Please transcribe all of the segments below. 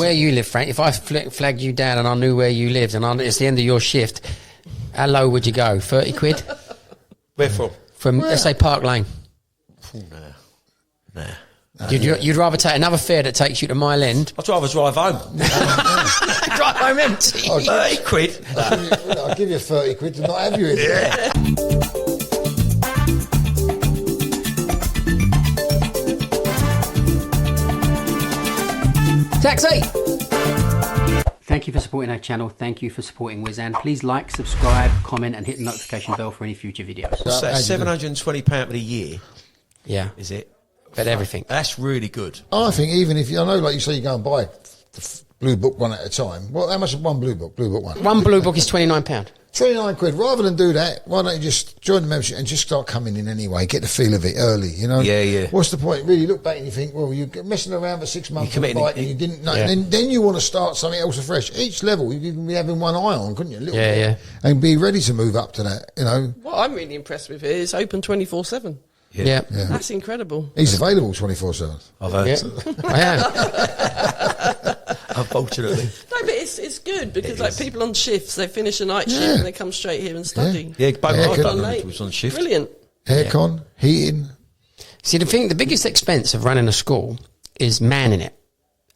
where you live, Frank, if I flagged you down and I knew where you lived and it's the end of your shift, how low would you go? 30 quid? Where from? From, let's say, Park Lane. Nah. You'd rather take another fare that takes you to Mile End? I'd rather drive home. Drive home empty. 30 quid. I'll give you 30 quid to not have you in there. Taxi! Thank you for supporting our channel. Thank you for supporting Wizan. Please like, subscribe, comment, and hit the notification bell for any future videos. What's that? £720 for the year? Yeah. Is it? But everything. That's really good. I think even if I know, like you say, you go and buy the blue book one at a time. Well, how much is one blue book? Blue book one. One blue book is £29. 29 quid. Rather than do that, why don't you just join the membership and just start coming in anyway? Get the feel of it early, you know? Yeah. What's the point? Really look back and you think, well, you're messing around for 6 months on a bike and you didn't know. Yeah. Then you want to start something else afresh. Each level, you can be having one eye on, couldn't you? A little bit. Yeah. And be ready to move up to that, you know? What I'm really impressed with here is open 24/7. Yeah. That's incredible. He's available 24/7. I've heard. Yeah. I am. Unfortunately. No, but it's good because like people on shifts, they finish a night shift and they come straight here and study. Yeah, both Yeah, I've good. done it was on shift. Brilliant. Aircon, heating. See, the biggest expense of running a school is manning it.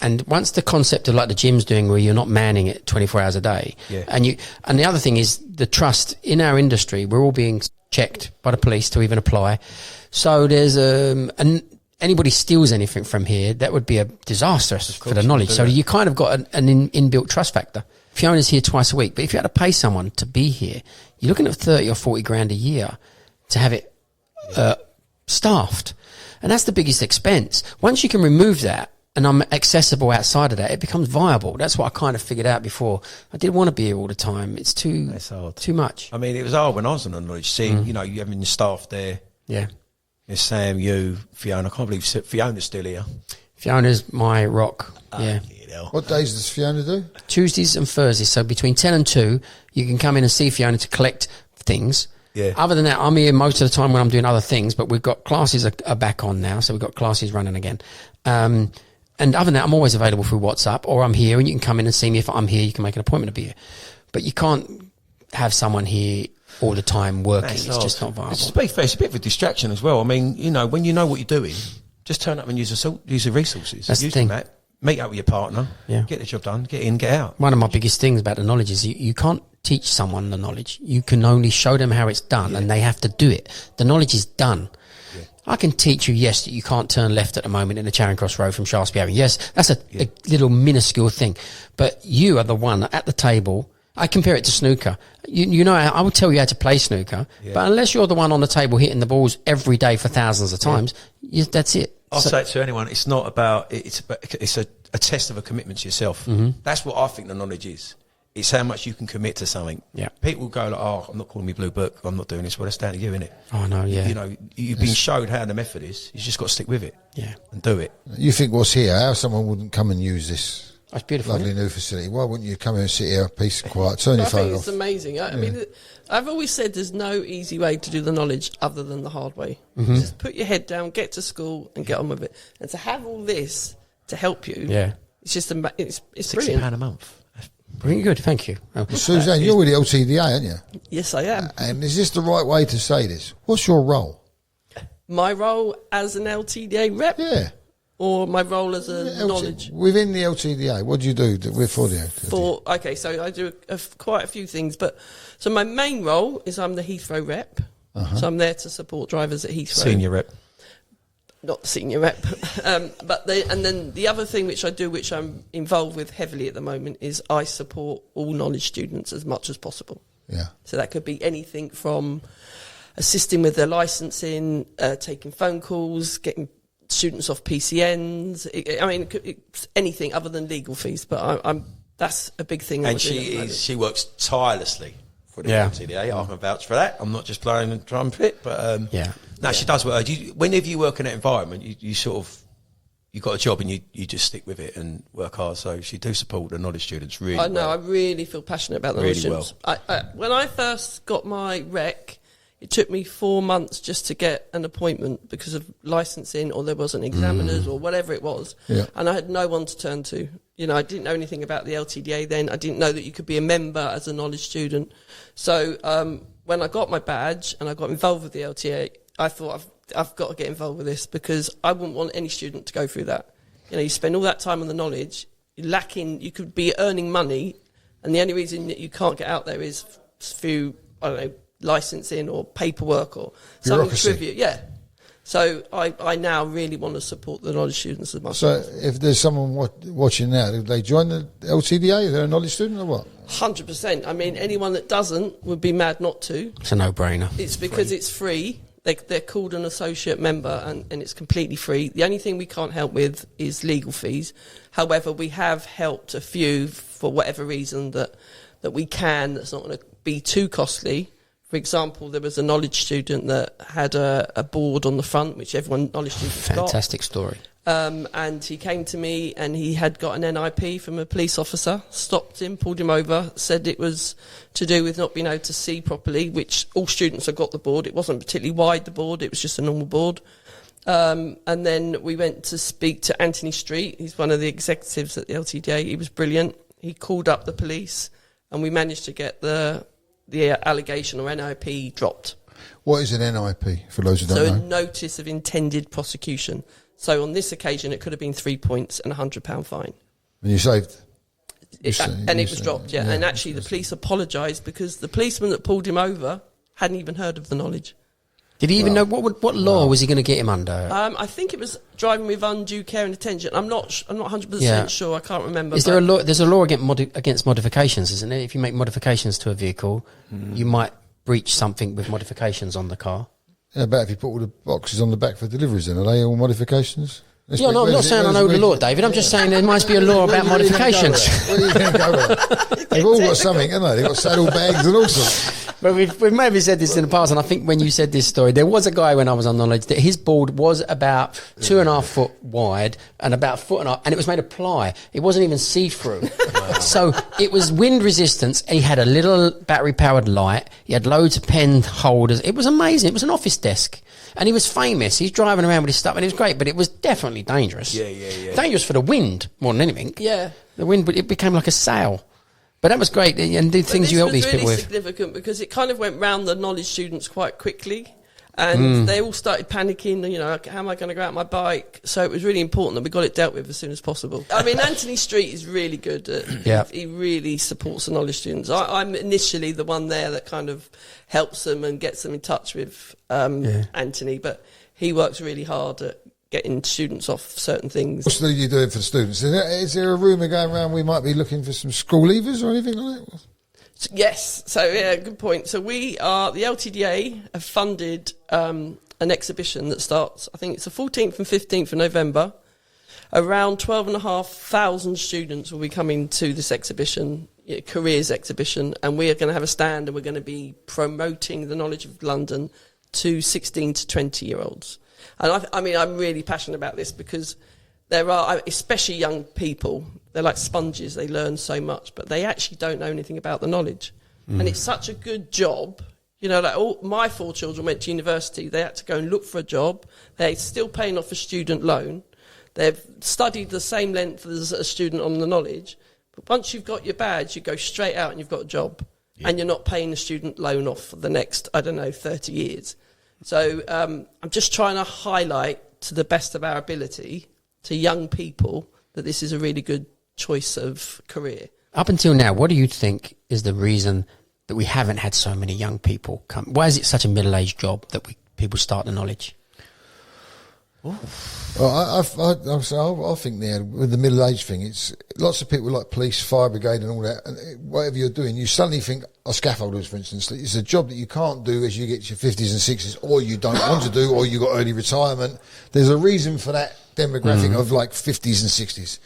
And once the concept of like the gym's doing where you're not manning it 24 hours a day. Yeah. And the other thing is the trust in our industry, we're all being checked by the police to even apply. So there's anybody steals anything from here, that would be a disaster for the knowledge. So you kind of got an inbuilt trust factor. Fiona's here twice a week, but if you had to pay someone to be here, you're looking at 30 or 40 grand a year to have it staffed. And that's the biggest expense. Once you can remove that and I'm accessible outside of that, it becomes viable. That's what I kind of figured out before. I didn't want to be here all the time. It's too much. I mean, it was hard when I was on the knowledge, seeing, you know, you having your staff there. Yeah. There's Sam, you, Fiona. I can't believe Fiona's still here. Fiona's my rock. Yeah. What days does Fiona do? Tuesdays and Thursdays. So between 10 and 2, you can come in and see Fiona to collect things. Yeah. Other than that, I'm here most of the time when I'm doing other things, but we've got classes are back on now. So we've got classes running again. And other than that, I'm always available through WhatsApp, or I'm here and you can come in and see me. If I'm here, you can make an appointment to be here. But you can't have someone here all the time working. It's just not viable. To be fair, it's a bit of a distraction as well. I mean, you know, when you know what you're doing, just turn up and use the resources. That's the thing. That. Meet up with your partner. Yeah. Get the job done. Get in, get out. One of my biggest things about the knowledge is you can't teach someone the knowledge. You can only show them how it's done, and they have to do it. The knowledge is done. Yeah. I can teach you, yes, that you can't turn left at the moment in the Charing Cross Road from Shaftesbury Avenue. Yes, that's a little minuscule thing. But you are the one at the table. I compare it to snooker. You know, I would tell you how to play snooker, but unless you're the one on the table hitting the balls every day for thousands of times, that's it. I'll say it to anyone. It's not about it's a test of a commitment to yourself. That's what I think the knowledge is. It's how much you can commit to something. Yeah. People go like, "Oh, I'm not calling me Blue Book. I'm not doing this." Well, that's down to you, innit? Oh no, yeah. You know, you've been showed how the method is. You just got to stick with it. Yeah. And do it. You think what's here? How someone wouldn't come and use this? That's beautiful. Lovely new facility. Why wouldn't you come here and sit here, peace and quiet, turn your I phone think off? it's amazing. I mean, I've always said there's no easy way to do the knowledge other than the hard way. Just put your head down, get to school, and get on with it. And to have all this to help you, it's just it's brilliant. £60 a month. Really good, thank you. Suzanne, you're with the LTDA, aren't you? Yes, I am. And is this the right way to say this? What's your role? My role as an LTDA rep? Yeah. Or my role as a knowledge? Within the LTDA, what do you do for the LTDA? Okay, so I do quite a few things. So my main role is I'm the Heathrow rep. So I'm there to support drivers at Heathrow. Senior rep. Not the senior rep. And then the other thing which I do, which I'm involved with heavily at the moment, is I support all knowledge students as much as possible. Yeah. So that could be anything from assisting with their licensing, taking phone calls, getting students off PCNs. It's anything other than legal fees. But that's a big thing. And she works tirelessly for the LTDA. I can vouch for that. I'm not just blowing the trumpet, but no, she does work. Whenever you work in that environment, you sort of, you've got a job and you just stick with it and work hard. So she do support the knowledge students really well. I really feel passionate about the knowledge students. When I first got my rec, it took me 4 months just to get an appointment because of licensing, or there wasn't examiners or whatever it was. Yeah. And I had no one to turn to. You know, I didn't know anything about the LTDA then. I didn't know that you could be a member as a knowledge student. So when I got my badge and I got involved with the LTA, I thought I've got to get involved with this, because I wouldn't want any student to go through that. You know, you spend all that time on the knowledge, you're lacking, you could be earning money, and the only reason that you can't get out there is through, I don't know, licensing or paperwork or something trivial. Yeah. So I now really want to support the knowledge students as much. So if there's someone watching now, do they join the LTDA? Are they a knowledge student or what? 100%. I mean, anyone that doesn't would be mad not to. It's a no-brainer. It's because it's free. They're called an associate member, and it's completely free. The only thing we can't help with is legal fees. However, we have helped a few for whatever reason that we can, that's not going to be too costly. For example, there was a knowledge student that had a board on the front, which everyone knowledge students got. Fantastic story. And he came to me and he had got an NIP from a police officer, stopped him, pulled him over, said it was to do with not being able to see properly, which all students have got the board. It wasn't particularly wide, the board, it was just a normal board. And then we went to speak to Anthony Street. He's one of the executives at the LTDA. He was brilliant. He called up the police and we managed to get the allegation or NIP dropped. What is an NIP, for those who don't know? So a notice of intended prosecution. So on this occasion, it could have been 3 points and £100 fine. And you saved? And it was dropped, yeah. And actually the police apologised because the policeman that pulled him over hadn't even heard of the knowledge. Did he even know what law was he going to get him under? I think it was driving with undue care and attention. I'm not 100% sure. I can't remember. Is there a law? There's a law against modifications, isn't it? If you make modifications to a vehicle, you might breach something with modifications on the car. Yeah, but if you put all the boxes on the back for deliveries, then are they all modifications? I'm not saying I know the law, David. I'm just saying there must be a law about modifications. Where are you going to go with it? They've all got something, haven't they? They've got saddlebags and all sorts. But we've maybe said this in the past, and I think when you said this story, there was a guy when I was on knowledge that his board was about 2.5 foot wide and about 1.5 foot, and it was made of ply. It wasn't even see-through. Wow. So it was wind resistance. He had a little battery-powered light. He had loads of pen holders. It was amazing. It was an office desk. And he was famous. He's driving around with his stuff, and it was great, but it was definitely dangerous. Yeah. Dangerous for the wind more than anything. Yeah. The wind, it became like a sail. But that was great, and the things you help these people with. This was really significant because it kind of went round the knowledge students quite quickly, and they all started panicking. You know, how am I going to go out my bike? So it was really important that we got it dealt with as soon as possible. I mean, Anthony Street is really good. He really supports the knowledge students. I'm initially the one there that kind of helps them and gets them in touch with Anthony, but he works really hard at getting students off certain things. What's you doing for the students? Is there a rumour going around we might be looking for some school leavers or anything like that? Yes. So, yeah, good point. So the LTDA have funded an exhibition that starts, I think it's the 14th and 15th of November. Around 12,500 students will be coming to this exhibition, careers exhibition, and we are going to have a stand and we're going to be promoting the knowledge of London to 16 to 20-year-olds. And I mean, I'm really passionate about this because there are, especially young people, they're like sponges, they learn so much, but they actually don't know anything about the knowledge. And it's such a good job. You know, like my 4 children went to university, they had to go and look for a job, they're still paying off a student loan, they've studied the same length as a student on the knowledge, but once you've got your badge, you go straight out and you've got a job, and you're not paying the student loan off for the next, 30 years. So I'm just trying to highlight to the best of our ability to young people that this is a really good choice of career. Up until now, what do you think is the reason that we haven't had so many young people come? Why is it such a middle-aged job that people start the knowledge? Well, I think there with the middle age thing, it's lots of people like police, fire brigade, and all that. And whatever you're doing, you suddenly think, scaffolders, for instance, it's a job that you can't do as you get to your 50s and 60s, or you don't want to do, or you got early retirement. There's a reason for that demographic of like 50s and 60s.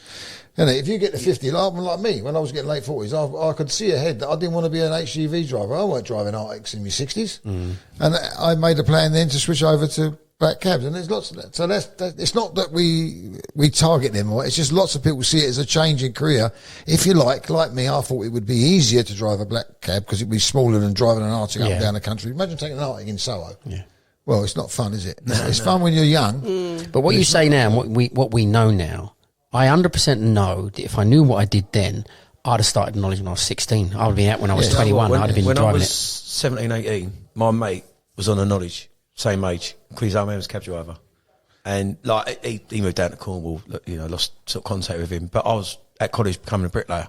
You know, if you get to 50, like me, when I was getting late 40s, I could see ahead that I didn't want to be an HGV driver. I weren't driving Arctics in my 60s, and I made a plan then to switch over to black cabs, and there's lots of that. So that's it's not that we target them, or it's just lots of people see it as a change in career. If you like me, I thought it would be easier to drive a black cab because it'd be smaller than driving an Arctic up and down the country. Imagine taking an Arctic in Soho. Yeah. Well, it's not fun, is it? It's fun when you're young. But what you say now, and what we know now, I 100% know that if I knew what I did then, I'd have started knowledge when I was 16. I would have been out when I was 21. I'd have been driving it. When I was 17, 18, my mate was on a knowledge, same age. His old man was a cab driver. And like he moved down to Cornwall, lost sort of contact with him. But I was at college becoming a bricklayer.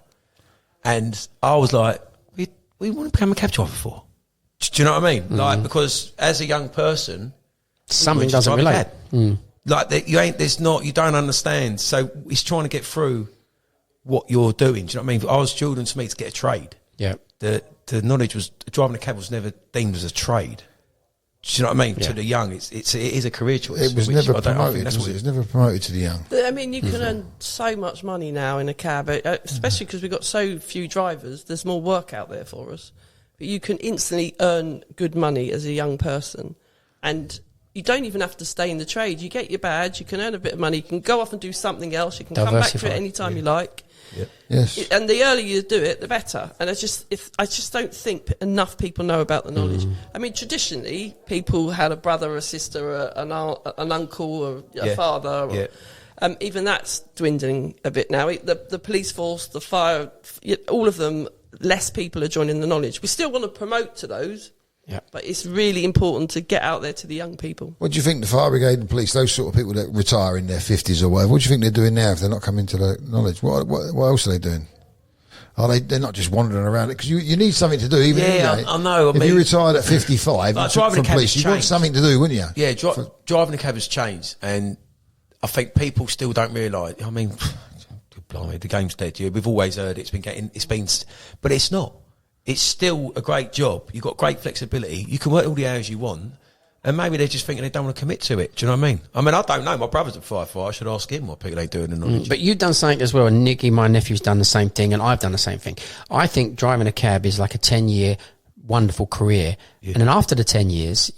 And I was like, we want to become a cab driver for? Do you know what I mean? Like, because as a young person, something doesn't relate. Like you don't understand. So he's trying to get through what you're doing. Do you know what I mean? I was children to me to get a trade. Yeah. The knowledge was driving a cab was never deemed as a trade. Do you know what I mean? Yeah. To the young, it is a career choice. It was never promoted. It was never promoted to the young. I mean, you can earn so much money now in a cab, especially because we've got so few drivers. There's more work out there for us. But you can instantly earn good money as a young person, and you don't even have to stay in the trade. You get your badge, you can earn a bit of money, you can go off and do something else, you can come back to it any time you like. Yeah. Yes. And the earlier you do it, the better. And I just don't think enough people know about the knowledge. I mean, traditionally, people had a brother, a sister, an uncle, or a father. Even that's dwindling a bit now. The police force, the fire, all of them, less people are joining the knowledge. We still want to promote to those. Yeah. But it's really important to get out there to the young people. What do you think the fire brigade and police, those sort of people that retire in their 50s or whatever, what do you think they're doing now if they're not coming to the knowledge? What else are they doing? They're not just wandering around it? Because you need something to do. Even I know. If you retired at 55 like from police, you want something to do, wouldn't you? Yeah, driving a cab has changed. And I think people still don't realise. I mean, blimey, the game's dead. We've always heard but it's not. It's still a great job. You've got great flexibility. You can work all the hours you want. And maybe they're just thinking they don't want to commit to it. Do you know what I mean? I don't know. My brother's a firefighter. I should ask him what people ain't doing in knowledge. But you've done something as well. And Nicky, my nephew's done the same thing. And I've done the same thing. I think driving a cab is like a 10-year wonderful career. Yeah. And then after the 10 years,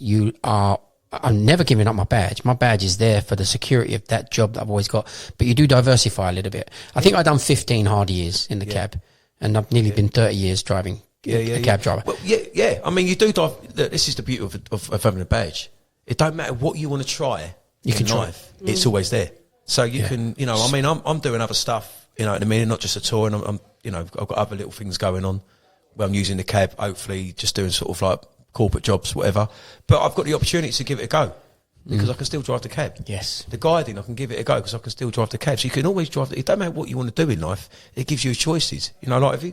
I'm never giving up my badge. My badge is there for the security of that job that I've always got. But you do diversify a little bit. I think I've done 15 hard years in the cab. And I've nearly been 30 years driving. A cab driver. Well, yeah. I mean, you do drive. Look, this is the beauty of having a badge. It don't matter what you want to try. You can try. It's always there. So you can, I mean, I'm doing other stuff, at the minute, not just a tour, and I'm I've got other little things going on where I'm using the cab, hopefully just doing sort of like corporate jobs, whatever. But I've got the opportunity to give it a go because I can still drive the cab. Yes. The guiding, I can give it a go because I can still drive the cab. So you can always drive. It don't matter what you want to do in life. It gives you choices. Like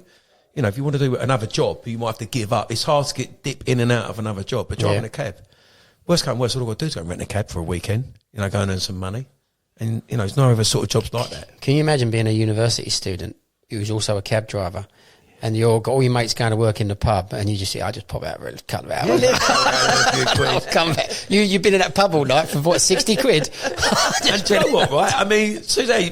if you want to do another job, you might have to give up. It's hard to dip in and out of another job, but driving a cab, worst come worst, all I've got to do is go and rent a cab for a weekend, go and earn some money. And, there's no other sort of jobs like that. Can you imagine being a university student who's also a cab driver and you've got all your mates going to work in the pub and you just say, I just pop out for a couple of hours. I'll come back. You've been in that pub all night for what, 60 quid? And do you know what, right? I mean, Suzanne,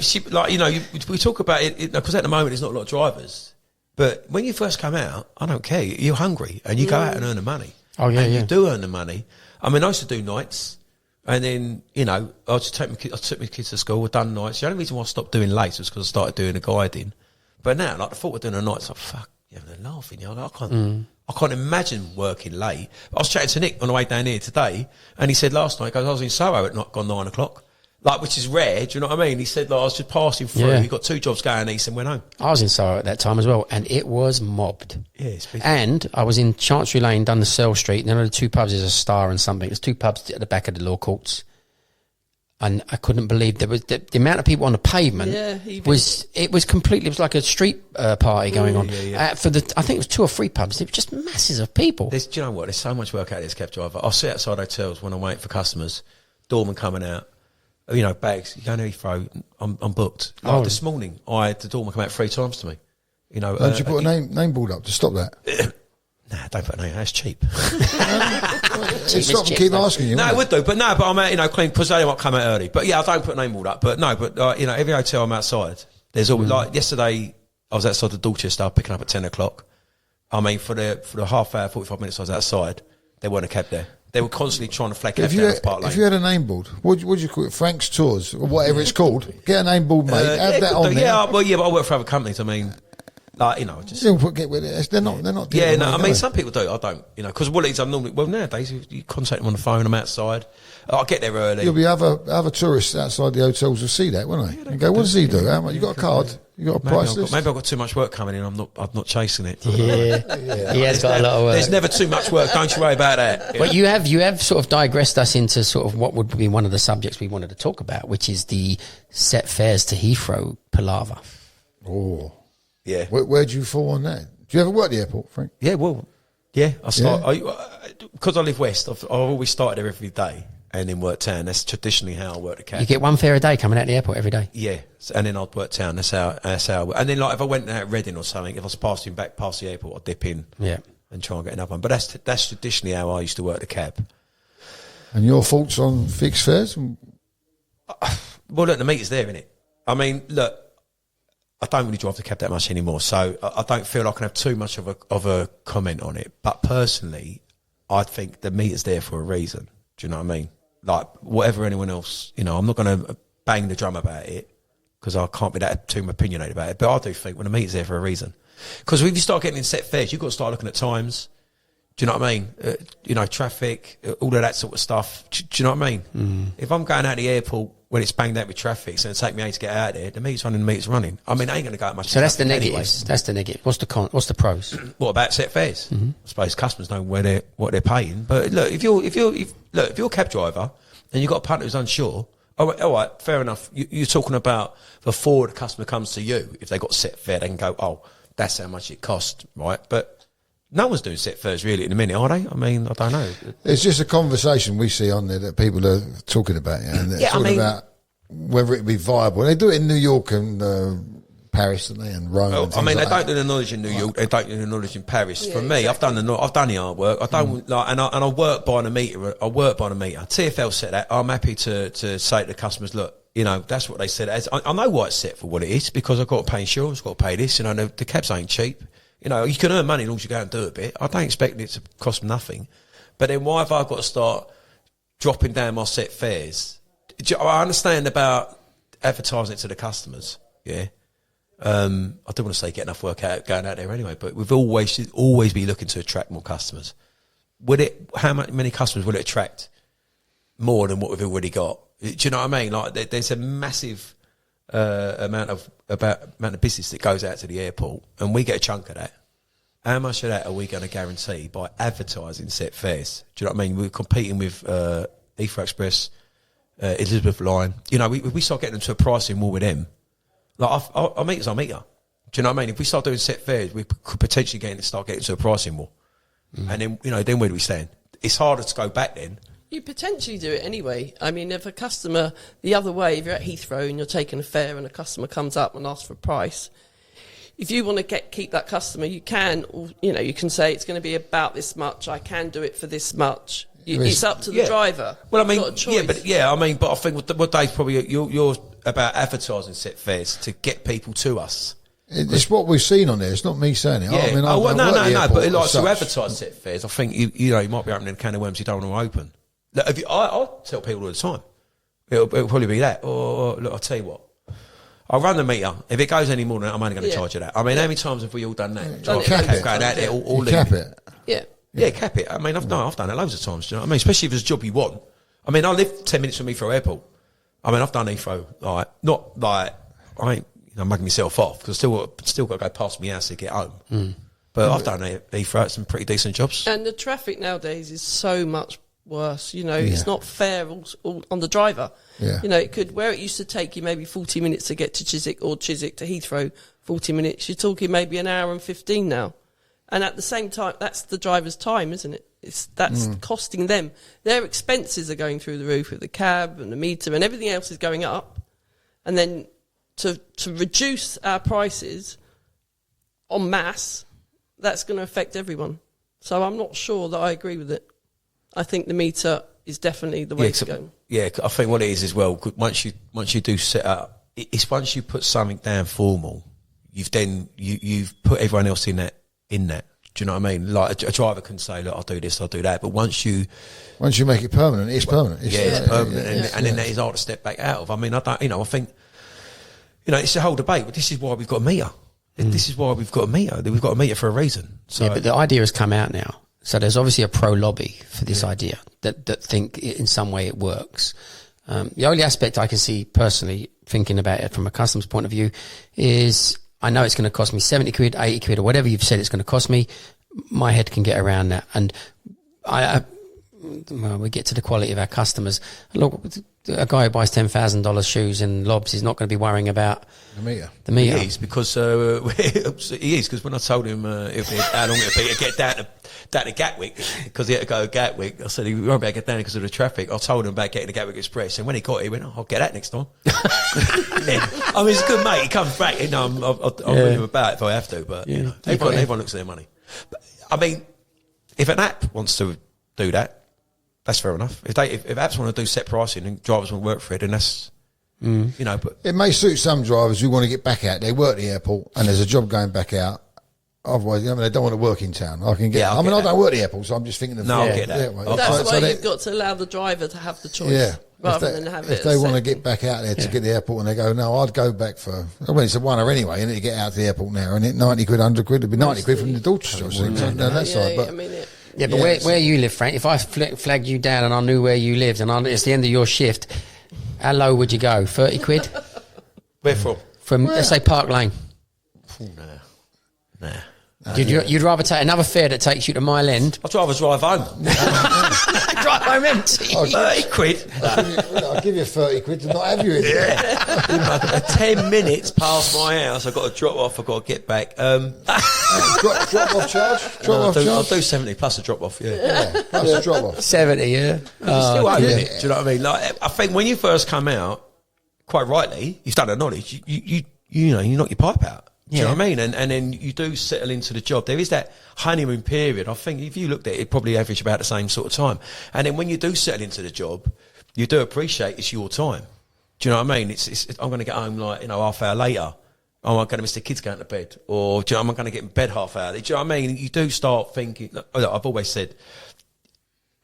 we talk about it, because at the moment there's not a lot of drivers. But when you first come out, I don't care. You're hungry and you go out and earn the money. Oh, yeah, and you do earn the money. I mean, I used to do nights and then, I just took my kids to school, we've done nights. The only reason why I stopped doing late was because I started doing the guiding. But now, the thought of doing a night, it's like, fuck, you're having a laughing. I can't imagine working late. I was chatting to Nick on the way down here today and he said last night, he goes, I was in Soho at 9 o'clock. Which is rare, do you know what I mean? He said, I was just passing through. He got 2 jobs going east and went home. I was in Soho at that time as well, and it was mobbed. Yeah, it's busy. And I was in Chancery Lane, done the Cell Street, and then the 2 pubs is a Star and something. There's 2 pubs at the back of the law courts. And I couldn't believe there was the amount of people on the pavement it was completely, it was like a street party going on. I think it was 2 or 3 pubs. It was just masses of people. Do you know what? There's so much work out of this cab driver. I'll sit outside hotels when I'm waiting for customers, doorman coming out. Bags, you go to Heathrow, I'm booked. This morning, the doorman come out 3 times to me. Don't you put a name board up to stop that? Nah, don't put a name, that's cheap. Stop and keep asking you. No, I would do, but I'm out, clean, because they might come out early. But yeah, I don't put a name board up. But every hotel I'm outside, there's always, yesterday, I was outside the Dorchester, picking up at 10 o'clock. I mean, for the half hour, 45 minutes I was outside, there weren't a cab there. They were constantly trying to flag it down Park Lane. If you had a name board, what would you call it? Frank's Tours, or whatever it's called. Get a name board, mate. Add that on there. But I work for other companies. I mean, Like, you know, just get with it. They're not. Yeah, no. I mean, some people do. I don't. You know, because what it is, I'm normally nowadays you contact them on the phone. I'm outside. I get there early. You'll be other tourists outside the hotels will see that, won't they? Yeah, and go, what does he do? How much? You got a card? You got a price list? Maybe I've got too much work coming in. I'm not chasing it. Yeah, he has got a lot of work. There's never too much work. Don't you worry about that. But you have sort of digressed us into sort of what would be one of the subjects we wanted to talk about, which is the set fares to Heathrow palaver. Oh, yeah. Where do you fall on that? Do you ever work at the airport, Frank? Yeah, well, yeah. Because I live west. I've always started there every day. And then work town. That's traditionally how I work the cab. You get one fare a day coming out the airport every day. Yeah, and then I'd work town. That's how. And then, like, if I went out Reading or something, if I was passing back past the airport, I'd dip in. Yeah. And try and get another one. But that's traditionally how I used to work the cab. And your thoughts on fixed fares? Well, look, the meter's there, innit? I mean, look, I don't really drive the cab that much anymore, so I don't feel I can have too much of a comment on it. But personally, I think the meter's there for a reason. Do you know what I mean? Like, whatever anyone else, you know, I'm not going to bang the drum about it because I can't be that too opinionated about it. But I do think when the meter's there for a reason. Because if you start getting in set fares, you've got to start looking at times. Do you know what I mean? You know, traffic, all of that sort of stuff. Do you know what I mean? Mm. If I'm going out the airport when it's banged out with traffic, it's going to take me 8 to get out there. The meter's running, the meter's running. I mean, I ain't going to go out much. So that's the negatives. Anyway. That's the negative. What's the pros? What about set fares? Mm-hmm. I suppose customers know what they're paying. But look, if you're a cab driver and you've got a punter who's unsure, all right, fair enough. You're talking about before the customer comes to you, if they got set fare, they can go, oh, that's how much it cost, right? But no one's doing set fares really in a minute, are they? I mean, I don't know. It's just a conversation we see on there that people are talking about, and they're talking about whether it be viable. They do it in New York and Paris, don't they, and Rome. Well, I mean, like they don't do the knowledge in New York. They don't do the knowledge in Paris. Yeah, for me, exactly. I've done the hard work. I don't like, and I work by the meter. TfL set that. I'm happy to say to the customers, look, you know, that's what they said. I know why it's set for what it is because I've got to pay insurance, got to pay this. You know, the cabs ain't cheap. You know, you can earn money as long as you go and do a bit. I don't expect it to cost nothing. But then why have I got to start dropping down my set fares? I understand about advertising it to the customers, yeah. I don't want to say get enough work out going out there anyway, but we've always be looking to attract more customers. How many customers will it attract more than what we've already got? Do you know what I mean? Like there's a massive amount of business that goes out to the airport, and we get a chunk of that. How much of that are we going to guarantee by advertising set fares? Do you know what I mean? We're competing with Heathrow Express, Elizabeth Line. You know, we start getting into a pricing war with them. Like our meters are meter. Do you know what I mean? If we start doing set fares, we could potentially start getting into a pricing war. Mm. And then, you know, then where do we stand? It's harder to go back then. You potentially do it anyway. I mean, if a customer, the other way, if you're at Heathrow and you're taking a fare and a customer comes up and asks for a price, if you want to keep that customer, you can, or, you know, you can say it's going to be about this much. I can do it for this much. It's up to the driver. Well, I mean, but I think what Dave's probably you're about advertising set fares to get people to us. It's what we've seen on there. It's not me saying it. Yeah. I mean, no. But like to advertise set fares, I think you know you might be opening a can of worms you don't want to open. Look, I tell people all the time, it'll probably be that. Or look, I'll tell you what. I'll run the meter. If it goes any more than that, I'm only going to charge you that. I mean, how many times have we all done that? Going out there, all cap it. Yeah, cap it. I mean, I've done it loads of times. Do you know what I mean? Especially if it's a job you want. I mean, I live 10 minutes from Heathrow Airport. I mean, I've done Heathrow, not like, I ain't, you know, mugging myself off because I still got to go past my house to get home. Mm. But I've done Heathrow at some pretty decent jobs. And the traffic nowadays is so much worse. You know, it's not fair all on the driver. Yeah. You know, where it used to take you maybe 40 minutes to get to Chiswick or Chiswick to Heathrow, 40 minutes, you're talking maybe an hour and 15 now. And at the same time, that's the driver's time, isn't it? That's costing them. Their expenses are going through the roof with the cab and the meter and everything else is going up. And then to reduce our prices en masse, that's going to affect everyone. So I'm not sure that I agree with it. I think the meter is definitely the way to go. Yeah, I think what it is as well, once you do set up, it's once you put something down formal, you've put everyone else in that. Do you know what I mean? Like a driver can say, look, I'll do this, I'll do that. But once you make it permanent, it's permanent. It's permanent. And then that is hard to step back out of. I mean, I think, you know, it's a whole debate, but this is why we've got a meter. This is why we've got a meter. We've got a meter for a reason. So, yeah, but the idea has come out now. So there's obviously a pro lobby for this idea that think in some way it works. The only aspect I can see personally thinking about it from a customs point of view is I know it's going to cost me 70 quid, 80 quid or whatever you've said it's going to cost me. My head can get around that. And well, we get to the quality of our customers. Look, a guy who buys $10,000 shoes and lobs is not going to be worrying about the meter. He is, because when I told him how long it'd be to get down to Gatwick, because he had to go to Gatwick, I said he won't be able to get down because of the traffic. I told him about getting the Gatwick Express, and when he got it, he went, "I'll get that next time." I mean, he's a good mate. He comes back, I'll move him about if I have to, but everyone looks at their money. But, I mean, if an app wants to do that, that's fair enough. If apps want to do set pricing and drivers want to work for it, then that's, but it may suit some drivers who want to get back out. They work at the airport and there's a job going back out. Otherwise, they don't want to work in town. I can get. I don't work at the airport, so I'm just thinking of. No, I'll get that. That's why you've got to allow the driver to have the choice. Yeah. Rather than have it. If they want to get back out there to get the airport, and they go, no, I'd go back for. Well, it's a oneer anyway, and you get out to the airport now, and it 90 quid, 100 quid, it'd be 90 quid from the daughter's job. That side, but. But where you live, Frank, if I flagged you down and I knew where you lived and it's the end of your shift, how low would you go? 30 quid? Where from? From, let's say, Park Lane. Nah. You'd rather take another fare that takes you to Mile End? I'd rather drive home. Drive home empty. 30 quid. I'll give you 30 quid to not have you in there. 10 minutes past my house, I've got to drop off, I've got to get back. Drop off charge? I'll do 70 plus a drop off, plus a drop off. 70, yeah. It's still own it. Do you know what I mean? Like, I think when you first come out, quite rightly, you've done a knowledge, you knock your pipe out. Do you know what I mean? And then you do settle into the job. There is that honeymoon period. I think if you looked at it, it'd probably average about the same sort of time. And then when you do settle into the job, you do appreciate it's your time. Do you know what I mean? I'm going to get home half hour later. I'm going to miss the kids going to bed. Or am I going to get in bed half hour? Do you know what I mean? You do start thinking, look, I've always said,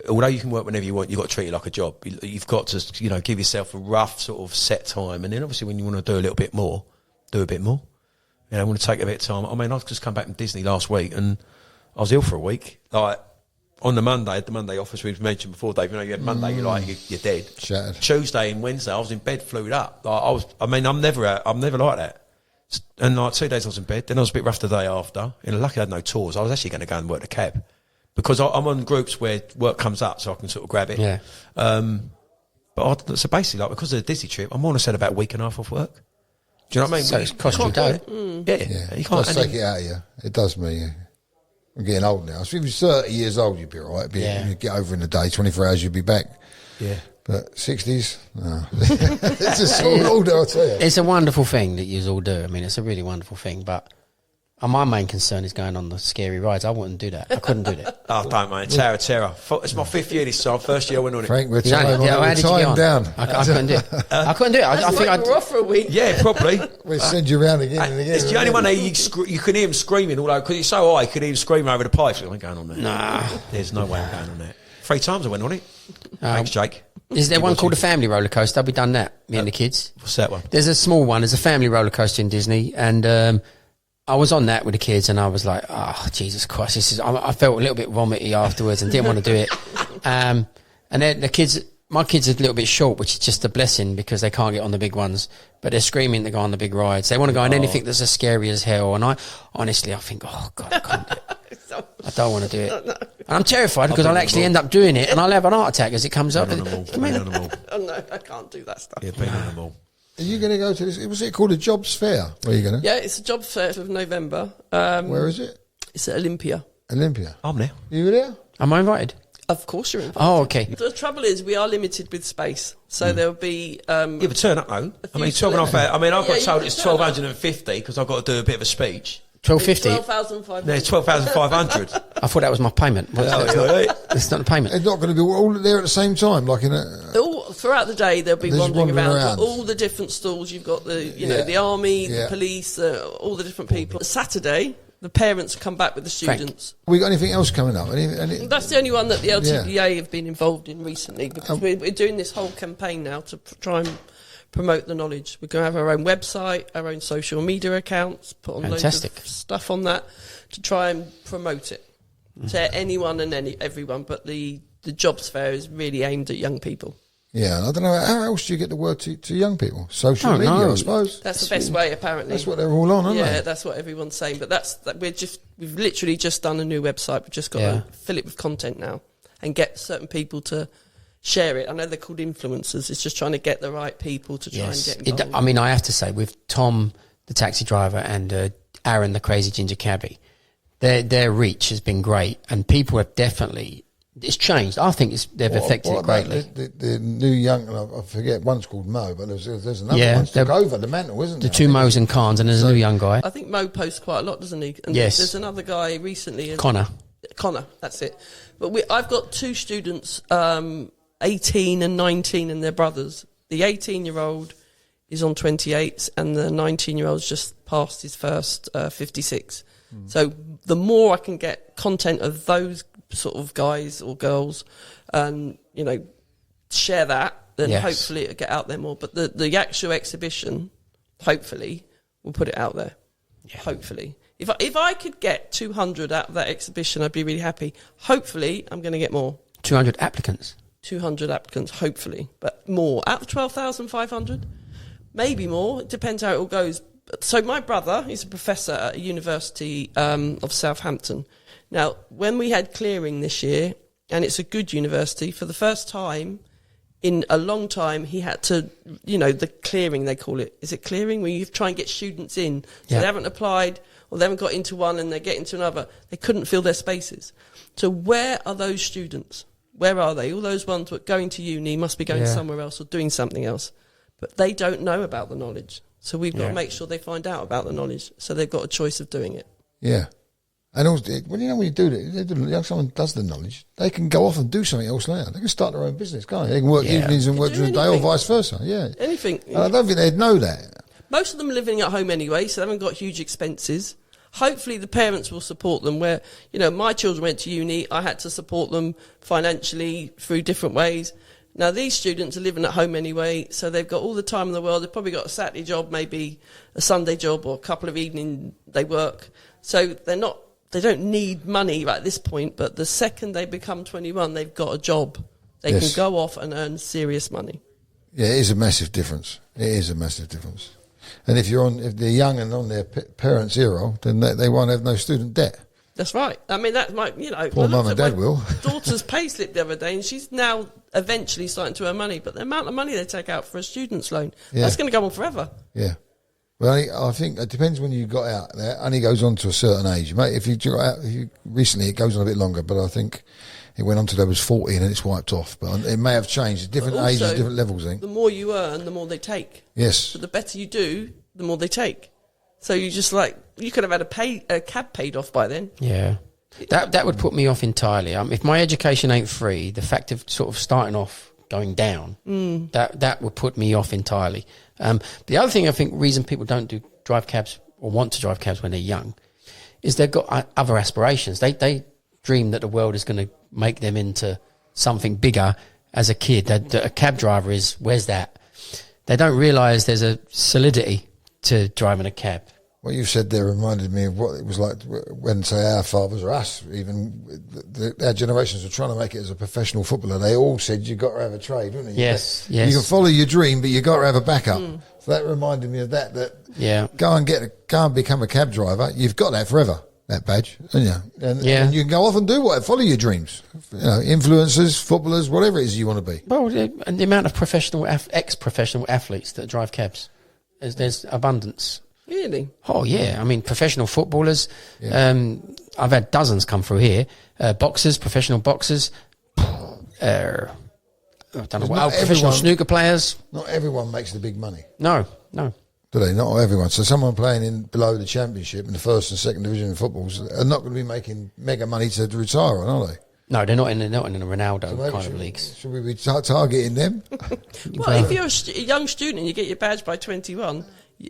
although you can work whenever you want, you've got to treat it like a job. You've got to, give yourself a rough sort of set time. And then obviously when you want to do a little bit more, do a bit more. I want to take a bit of time. I mean, I've just come back from Disney last week and I was ill for a week. Like, on the Monday office we've mentioned before, Dave, you had Monday, you're dead. Shattered. Tuesday and Wednesday, I was in bed, flued up. Like, I'm never like that. And 2 days I was in bed, then I was a bit rough the day after. And luckily I had no tours. I was actually going to go and work the cab. Because I'm on groups where work comes up, so I can sort of grab it. Yeah. So basically, because of the Disney trip, I'm more than said about a week and a half off work. Do you know what I mean? So it's cost you dough. Yeah. You can't take it out of you. It does me. I'm getting old now. So if you're 30 years old, you'd be all right. You'd get over in a day, 24 hours, you'd be back. Yeah. But 60s, no. It's a sort of older, I'll tell you. It's a wonderful thing that you all do. I mean, it's a really wonderful thing. But my main concern is going on the scary rides. I wouldn't do that. I couldn't do that. Oh, don't, mate. Tower of Terror. It's my 5th year this time. First year I went on it. Frank, we're tying down. I couldn't do it. I couldn't do it. I think I'd off for a week. Yeah, probably. We'll send you around again and again. It's the only one that you can hear him screaming, although because it's so high, you can hear him screaming over the pipes. I ain't going on there. Nah. There's no way I'm going on that. 3 times I went on it. Thanks, Jake. Is there one called a family roller coaster? We've done that, me and the kids. What's that one? There's a small one. There's a family roller coaster in Disney, and I was on that with the kids, and I was like, "Oh, Jesus Christ!" I felt a little bit vomity afterwards, and didn't want to do it. And then my kids are a little bit short, which is just a blessing because they can't get on the big ones, but they're screaming to go on the big rides. They want to go on anything that's as scary as hell. And I think, oh God, I can't do it. I don't want to do it. And I'm terrified because I'll actually end up doing it, and I'll have an heart attack as it comes up. Oh no, I can't do that stuff. Yeah, being on them all. Are you going to go to this? Was it called a jobs fair? Where are you going to? Yeah, it's a jobs fair of November. Where is it? It's at Olympia. Olympia. I'm there. You there? Am I invited? Of course you're invited. Oh, okay. The trouble is we are limited with space, so there'll be. Yeah, but turn up though. I mean, 12 and a half hours. I mean, I've got told it's 1,250 because I've got to do a bit of a speech. 1250. 12,500. No, it's 12,500. I thought that was my payment. It's not a payment. It's not going to be all there at the same time, like in a. Throughout the day, they'll be wandering around around all the different stalls. You've got the army, the police, all the different people. Saturday, the parents come back with the students. Frank, we got anything else coming up? That's the only one that the LTDA have been involved in recently because we're doing this whole campaign now to try and promote the knowledge. We're going to have our own website, our own social media accounts, put on loads of stuff on that to try and promote it to anyone and everyone. But the jobs fair is really aimed at young people. Yeah, I don't know, how else do you get the word to young people? Social media, I suppose. That's the best way, apparently. That's what they're all on, aren't they? Yeah, that's what everyone's saying. But we've literally just done a new website. We've just got to fill it with content now and get certain people to share it. I know they're called influencers. It's just trying to get the right people to try and get involved. I mean, I have to say, with Tom, the taxi driver, and Aaron, the crazy ginger cabbie, their reach has been great, and people have definitely... It's changed. I think they've affected it greatly. The new young, I forget, one's called Mo, but there's another one took over the mantle, isn't there? The two Mo's and Khans, and there's a new young guy. I think Mo posts quite a lot, doesn't he? And yes. There's another guy recently. Connor, that's it. But I've got two students, 18 and 19, and their brothers. The 18-year-old is on 28, and the 19-year-old's just passed his first 56. So the more I can get content of those sort of guys or girls and, share that, then hopefully it'll get out there more. But the actual exhibition, hopefully, we'll put it out there. Yeah. Hopefully. If I could get 200 out of that exhibition, I'd be really happy. Hopefully, I'm going to get more. 200 applicants? 200 applicants, hopefully. But more. Out of 12,500? Maybe more. It depends how it all goes. So my brother, he's a professor at a university of Southampton. Now, when we had clearing this year, and it's a good university, for the first time in a long time, he had to, the clearing, they call it. Is it clearing? Where you try and get students in. So they haven't applied, or they haven't got into one and they get into another. They couldn't fill their spaces. So where are those students? Where are they? All those ones who are going to uni must be going somewhere else or doing something else. But they don't know about the knowledge. So we've got to make sure they find out about the knowledge, so they've got a choice of doing it. Yeah. And also, when you do that, someone does the knowledge, they can go off and do something else later. They can start their own business, can't they? They can work evenings and work during the day, or vice versa. Yeah. Anything. And I don't think they'd know that. Most of them are living at home anyway, so they haven't got huge expenses. Hopefully the parents will support them where, my children went to uni, I had to support them financially through different ways. Now, these students are living at home anyway, so they've got all the time in the world. They've probably got a Saturday job, maybe a Sunday job, or a couple of evenings they work. So they don't need money right at this point, but the second they become 21, they've got a job. They can go off and earn serious money. Yeah, it is a massive difference. It is a massive difference. And if they're young and on their parents' zero, then they won't have no student debt. That's right. I mean, that might, Poor mum and dad will. Daughter's payslip the other day, and she's now eventually starting to earn money. But the amount of money they take out for a student's loan, that's going to go on forever. Yeah. Well, I think it depends when you got out there. Only goes on to a certain age. Mate, if you got out, recently it goes on a bit longer, but I think it went on till I was 40 and then it's wiped off. But it may have changed. Different ages, different levels, I think. The more you earn, the more they take. Yes. So the better you do, the more they take. So you just you could have had a cab paid off by then. Yeah. That would put me off entirely. If my education ain't free, the fact of sort of starting off going down, that would put me off entirely. The other thing I think reason people don't drive cabs or want to drive cabs when they're young is they've got other aspirations. They dream that the world is going to make them into something bigger as a kid. That a cab driver is, where's that? They don't realise there's a solidity to driving a cab. What you said there reminded me of what it was like when, say, our fathers or us, even our generations were trying to make it as a professional footballer. They all said you've got to have a trade, didn't you? Yes. You can follow your dream, but you've got to have a backup. So that reminded me of that go and become a cab driver. You've got that forever, that badge, haven't you? And you can go off and do follow your dreams. Influencers, footballers, whatever it is you want to be. Well, and the amount of ex-professional athletes that drive cabs, there's abundance. Really? Oh, yeah. I mean, professional footballers. Yeah. I've had dozens come through here. Boxers, professional boxers. I don't know what. Professional snooker players. Not everyone makes the big money. No. Do they? Not everyone. So someone playing below the championship in the first and second division of footballs are not going to be making mega money to retire on, are they? No, they're not in the Ronaldo kind of leagues. Should we be targeting them? Well, if you're a young student and you get your badge by 21...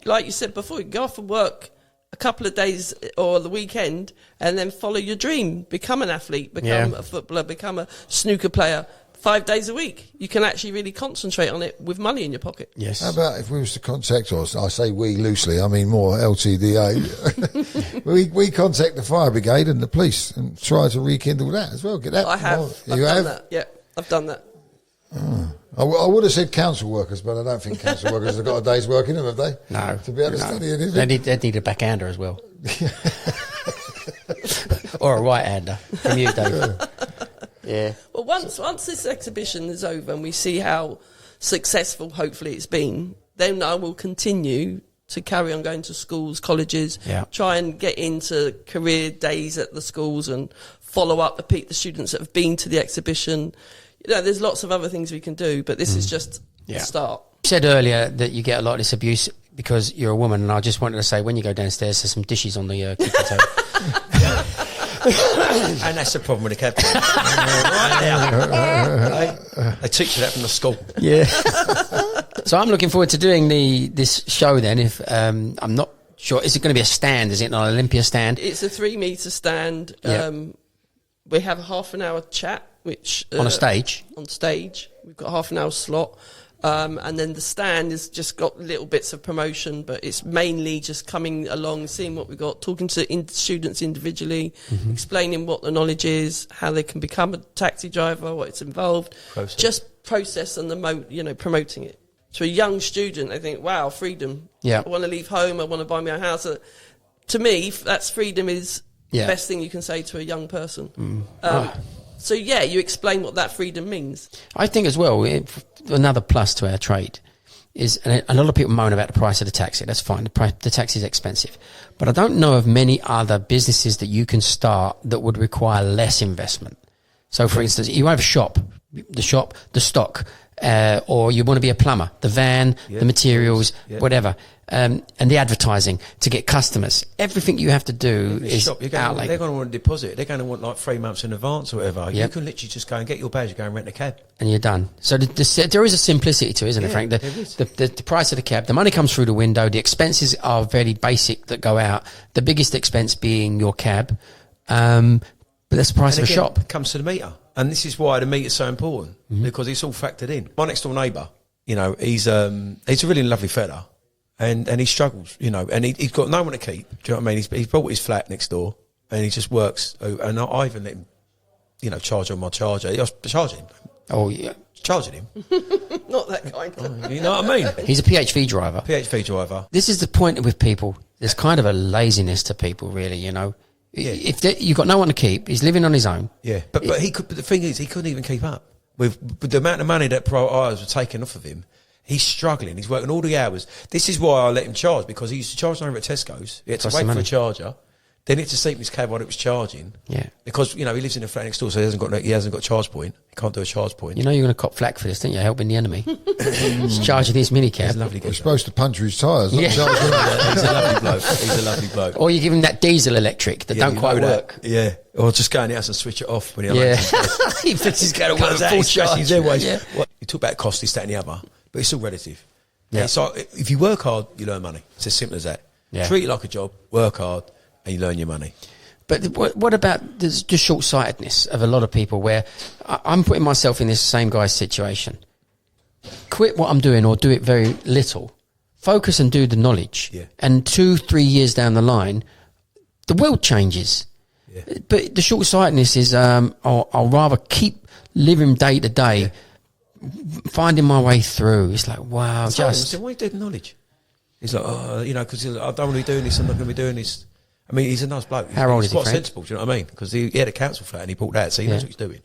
Like you said before, you go off and work a couple of days or the weekend and then follow your dream. Become an athlete, become a footballer, become a snooker player. 5 days a week. You can actually really concentrate on it with money in your pocket. Yes. How about if we was to contact, or I say we loosely, I mean more LTDA, we contact the fire brigade and the police and try to rekindle that as well. Get that. I have. I've done that. Yeah, I've done that. I would have said council workers, but I don't think council workers have got a day's work in them, have they? No. To be able to study anything. They need a backhander as well. Or a right-hander from you, Dave. Yeah. Well, once this exhibition is over and we see how successful, hopefully, it's been, then I will continue to carry on going to schools, colleges, try and get into career days at the schools and follow up the students that have been to the exhibition. You know, there's lots of other things we can do, but this is just the start. You said earlier that you get a lot of this abuse because you're a woman, and I just wanted to say, when you go downstairs, there's some dishes on the kitchen table. And that's the problem with the cabbie. They teach you that from the school. Yeah. So I'm looking forward to doing this show then. If I'm not sure, is it going to be a stand? Is it an Olympia stand? It's a 3-metre stand. We have a half an hour chat, which on a stage. On stage, we've got a half an hour slot. And then the stand has just got little bits of promotion, but it's mainly just coming along, seeing what we've got, talking to students individually, explaining what the knowledge is, how they can become a taxi driver, what it's involved. Just process and promoting it. To a young student, they think, wow, freedom. Yeah. I want to leave home, I want to buy me a house. To me, that's freedom is the best thing you can say to a young person. So, you explain what that freedom means. I think as well, another plus to our trade is, and a lot of people moan about the price of the taxi. That's fine. The taxi is expensive. But I don't know of many other businesses that you can start that would require less investment. So, for instance, you have a shop, the stock, or you want to be a plumber, the van, the materials, whatever. And the advertising to get customers. Everything you have to do is outlay. They're going to want a deposit. They're going to want like 3 months in advance or whatever. You can literally just go and get your badge, go and rent a cab, and you're done. So there is a simplicity to it, isn't it, Frank? The price of the cab, the money comes through the window. The expenses are very basic that go out. The biggest expense being your cab, but that's the price of a shop. It comes to the meter, and this is why the meter's so important because it's all factored in. My next door neighbour, he's a really lovely fella. And he struggles, and he's got no one to keep. Do you know what I mean? He's bought his flat next door, and he just works. And I even let him, charge on my charger. I was charging him. Oh yeah, charging him. Not that kind. You know what I mean? He's a PHV driver. PHV driver. This is the point with people. There's kind of a laziness to people, really. Yeah. If you've got no one to keep, he's living on his own. Yeah, but he could. But the thing is, he couldn't even keep up with the amount of money that providers were taking off of him. He's struggling. He's working all the hours. This is why I let him charge, because he used to charge over at Tesco's. He had to wait for a charger. Then he had to sleep in his cab while it was charging. Yeah. Because, he lives in a flat next door, so he hasn't got a charge point. He can't do a charge point. You're going to cop flack for this, didn't you? Helping the enemy. He's charging his minicab. He's a lovely guy. You're supposed to puncture his tyres. He's a lovely bloke. He's a lovely bloke. Or you give him that diesel electric that don't quite work. Yeah. Or just go in the house and switch it off when he thinks he's going to work full charge. You talk about cost, this, that and the other, but it's all relative. Yeah. So if you work hard, you learn money. It's as simple as that. Yeah. Treat it like a job, work hard, and you learn your money. But what about the short-sightedness of a lot of people where I'm putting myself in this same guy's situation? Quit what I'm doing or do it very little. Focus and do the knowledge. Yeah. And 2-3 years down the line, the world changes. Yeah. But the short-sightedness is I'll rather keep living day to day, finding my way through. It's like, wow. So why you do the knowledge? He's like, because I don't want to be doing this, I'm not going to be doing this. I mean, he's a nice bloke. How old is he, quite sensible, do you know what I mean? Because he had a council flat and he bought that, so he knows what he's doing.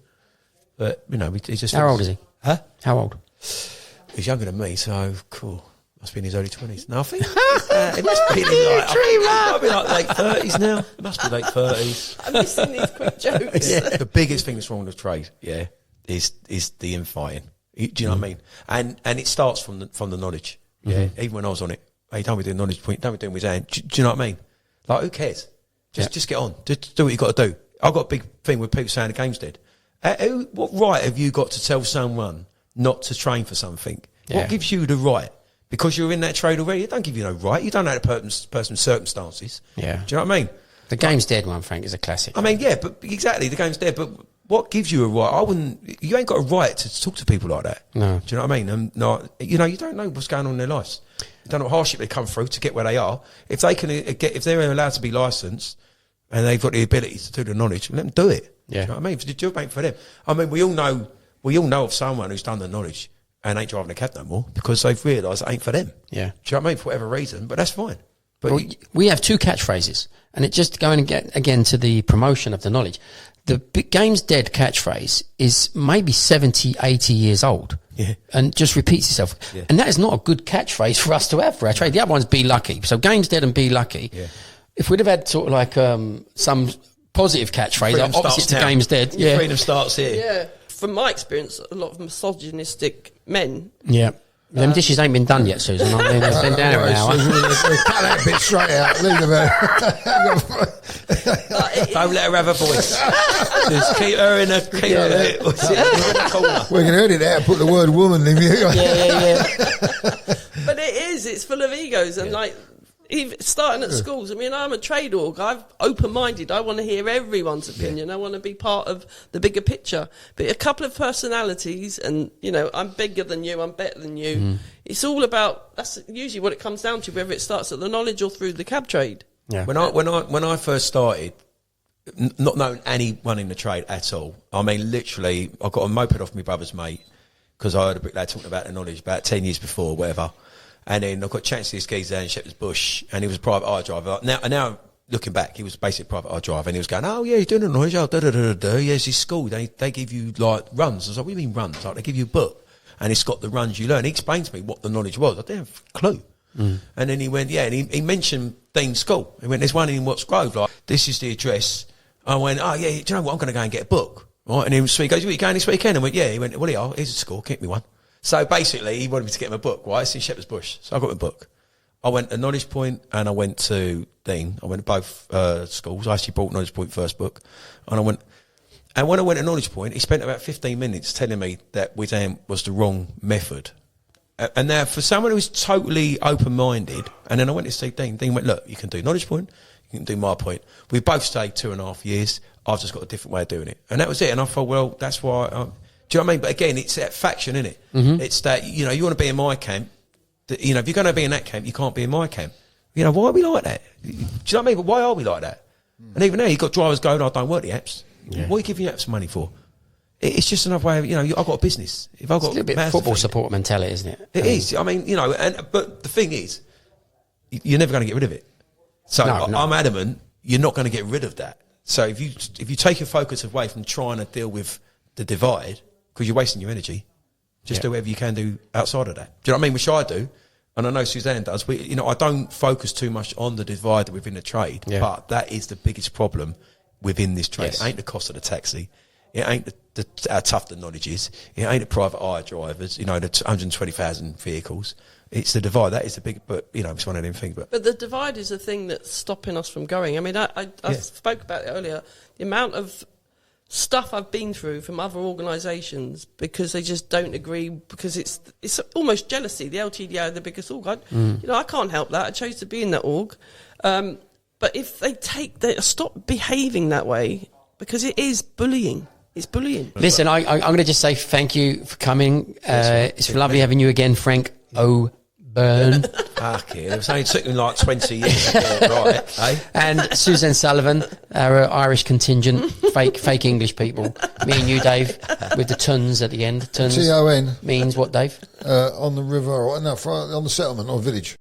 But, he's just... How old is he? Huh? How old? He's younger than me, so cool. Must be in his early 20s. No, I think it must be like late 30s now. It must be late 30s. I'm missing these quick jokes. Yeah. The biggest thing that's wrong with trade, is the infighting. Do you know what I mean? And it starts from the knowledge. Yeah. Even when I was on it, he told me to do knowledge point, don't be doing with his hand. Do you know what I mean? Like, who cares? Just get on. Just do what you got to do. I've got a big thing with people saying the game's dead. What right have you got to tell someone not to train for something? Yeah. What gives you the right? Because you're in that trade already? It don't give you no right. You don't know the person's circumstances. Yeah. Do you know what I mean? The game's dead one, Frank, is a classic. I mean, yeah, but exactly, the game's dead. But what gives you a right? You ain't got a right to talk to people like that. No. Do you know what I mean? And you don't know what's going on in their lives. You don't know what hardship they come through to get where they are. If they're allowed to be licensed and they've got the ability to do the knowledge, let them do it. Yeah. Do you know what I mean? If the job ain't for them. I mean, we all know of someone who's done the knowledge and ain't driving a cab no more because they've realised it ain't for them. Yeah. Do you know what I mean? For whatever reason, but that's fine. But well, we have 2 catchphrases, and it just going again to the promotion of the knowledge. The game's dead catchphrase is maybe 70, 80 years old. Yeah. And just repeats itself. Yeah. And that is not a good catchphrase for us to have for our trade. The other one's be lucky. So game's dead and be lucky. Yeah. If we'd have had sort of like some positive catchphrase, opposite to game's dead. Yeah. Freedom starts here. Yeah. From my experience, a lot of misogynistic men. Yeah. Them dishes ain't been done yet, Susan. I mean, they've been down an hour. Cut that bit straight out. Leave them Don't let her have a voice. Just keep her in a corner. We can edit it out and put the word woman in here. Yeah. But it's full of egos and like, even starting at schools. I mean, I'm a trade org. I'm open-minded. I want to hear everyone's opinion. I want to be part of the bigger picture. But a couple of personalities, and I'm bigger than you. I'm better than you. Mm. It's all about. That's usually what it comes down to. Whether it starts at the knowledge or through the cab trade. Yeah. When I first started, not knowing anyone in the trade at all. I mean, literally, I got a moped off my brother's mate because I heard a bricklayer talking about the knowledge about 10 years before, whatever. And then I got a chance to this geezer in Shepherd's Bush, and he was a private hire driver. Now looking back, he was basically a private hire driver, and he was going, "Oh yeah, he's doing the knowledge. Oh, Yes, his school. They give you like runs." I was like, "What do you mean runs? Like they give you a book, and it's got the runs you learn." He explained to me what the knowledge was. I didn't have a clue. Mm. And then he went, and he mentioned Dean's school. He went, "There's one in Watts Grove. Like this is the address." I went, "Oh yeah, do you know what? I'm going to go and get a book." Right? And he goes, "What are you going this weekend?" I went, "Yeah." He went, "Well, here's a school. Get me one." So basically, he wanted me to get him a book, right? It's in Shepherd's Bush. So I got him a book. I went to Knowledge Point and I went to Dean. I went to both schools. I actually bought Knowledge Point first book. And when I went to Knowledge Point, he spent about 15 minutes telling me that Wizam was the wrong method. And now, for someone who's totally open-minded, and then I went to see Dean. Dean went, "Look, you can do Knowledge Point, you can do my point. We both stayed 2.5 years. I've just got a different way of doing it." And that was it. And I thought, well, that's why... do you know what I mean? But again, it's that faction, isn't it? Mm-hmm. It's that, you want to be in my camp. If you're going to be in that camp, you can't be in my camp. Why are we like that? Do you know what I mean? But why are we like that? Mm. And even now, you've got drivers going, "I don't work the apps." Yeah. What are you giving the apps money for? It's just another way of, I've got a business. If I've got it's a little bit football support mentality, isn't it? It is. I mean, but the thing is, you're never going to get rid of it. So I'm adamant, you're not going to get rid of that. So if you take your focus away from trying to deal with the divide, because you're wasting your energy, just do whatever you can do outside of that. Do you know what I mean? Which I do, and I know Suzanne does. I don't focus too much on the divide within the trade, but that is the biggest problem within this trade. Yes. It ain't the cost of the taxi. It ain't how tough the knowledge is. It ain't the private hire drivers, the 120,000 vehicles. It's the divide. That is the big, but, it's one of them things. But the divide is the thing that's stopping us from going. I mean, I spoke about it earlier. The amount of stuff I've been through from other organisations because they just don't agree, because it's almost jealousy. The LTDA are the biggest org. I can't help that. I chose to be in that org. But if they stop behaving that way, because it is bullying. It's bullying. Listen, I'm going to just say thank you for coming. It's lovely having you again, Frank O'Byrne. Fuck it. It only took me like 20 years to get it right, eh? And Suzanne Sullivan, our Irish contingent, fake English people. Me and you, Dave, with the tons at the end. Tons. T-O-N. Means what, Dave? On the river, on the settlement or village.